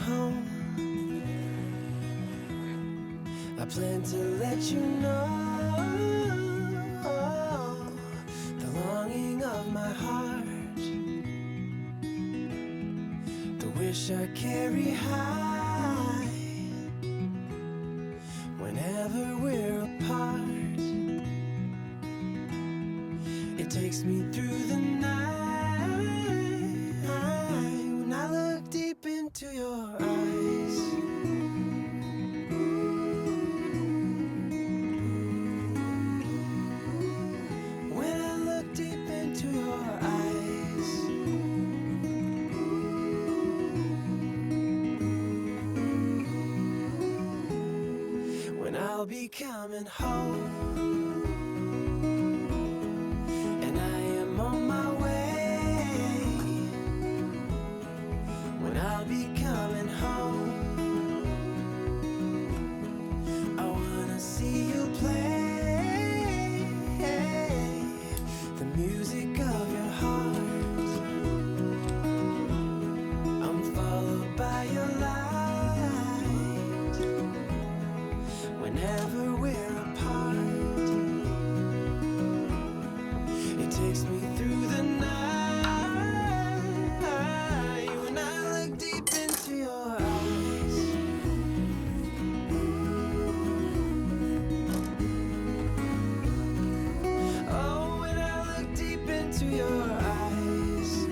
home, I plan to let you know the longing of my heart, the wish I carry high whenever we're apart. It takes me through the night when I look deep into your eyes. When I look deep into your eyes. When I'll be coming home, and I am on my way. When I'll be coming home, I wanna see you play the music of your heart. I'm followed by your light whenever we're apart. It takes me through the night when I look deep into your eyes. Oh, when I look deep into your eyes.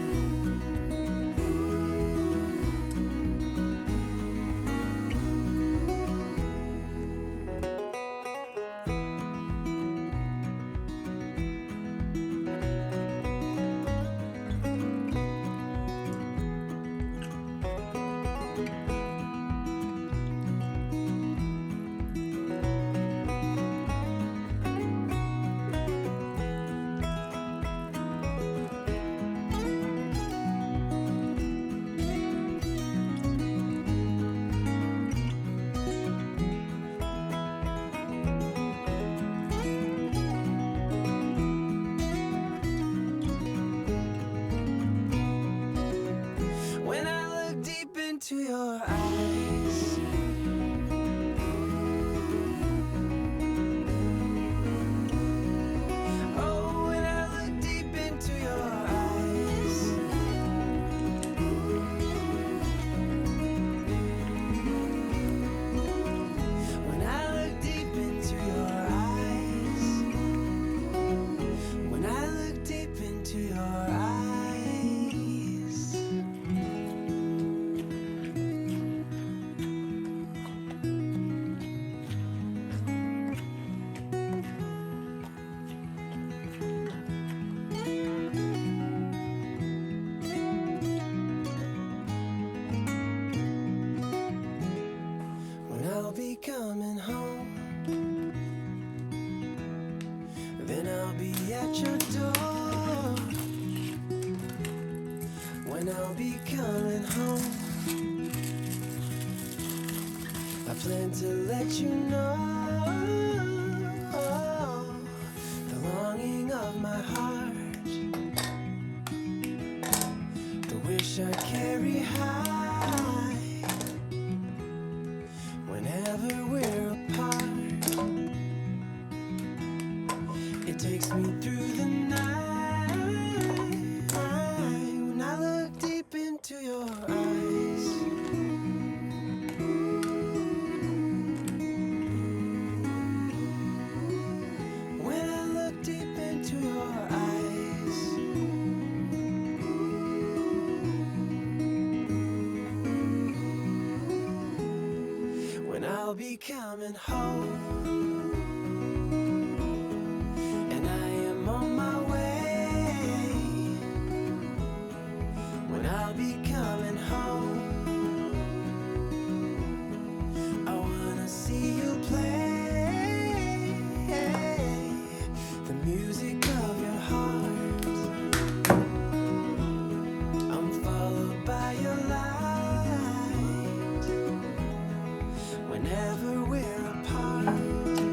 When I look deep into your eyes. Oh, when I look deep into your eyes. When I look deep into your eyes. When I look deep into your eyes. When I'll be coming home, then I'll be at your door. When I'll be coming home, I plan to let you know the longing of my heart, the wish I carry high whenever we're apart. It takes me through the night when I look deep into your eyes. When I look deep into your eyes. When I'll be coming home, and I am on my way. When I'll be coming home, I wanna see you play the music of your heart. I'm followed by your light whenever we're apart.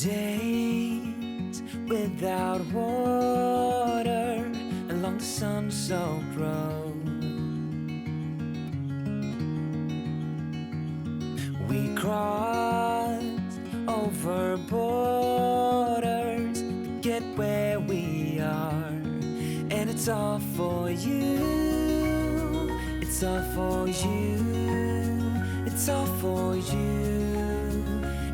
Days without water along the sun-soaked road. We crossed over borders to get where we are, and it's all for you. It's all for you. It's all for you.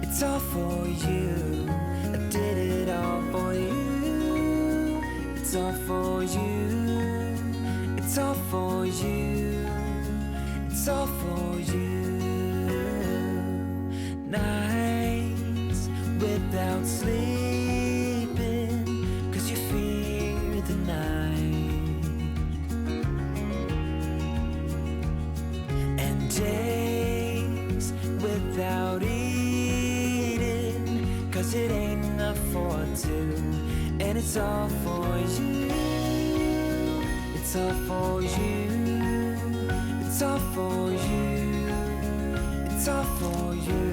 It's all for you. I did it all for you. It's all for you. It's all for you. It's all for you. Nights without sleeping 'cause you fear the night, and days without eating 'cause it ain't enough for two, and it's all for you. It's all for you. It's all for you. It's all for you.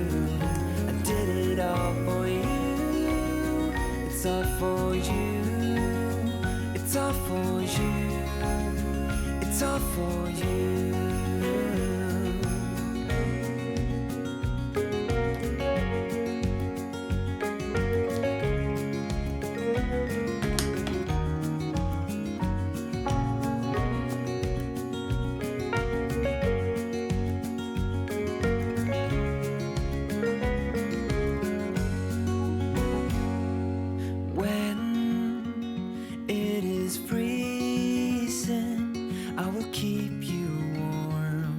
I did it all for you. It's all for you. It's all for you. It's all for you. Freezing, I will keep you warm.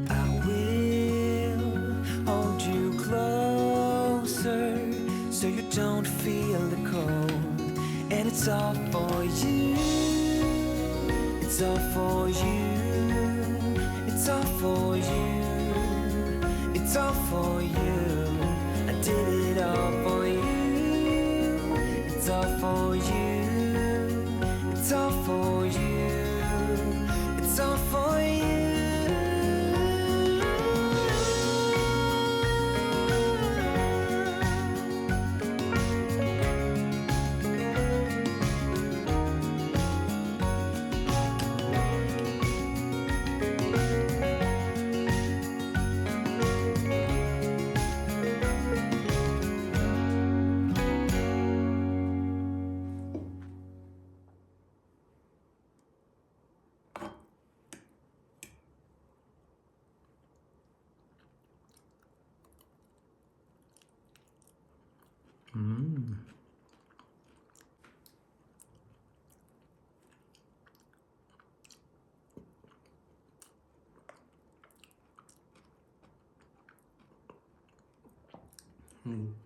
I will hold you closer so you don't feel the cold, and it's all for you. It's all for you. It's all for you. It's all for you. I did it all for you. It's all for you. It's all for you. It's all for you.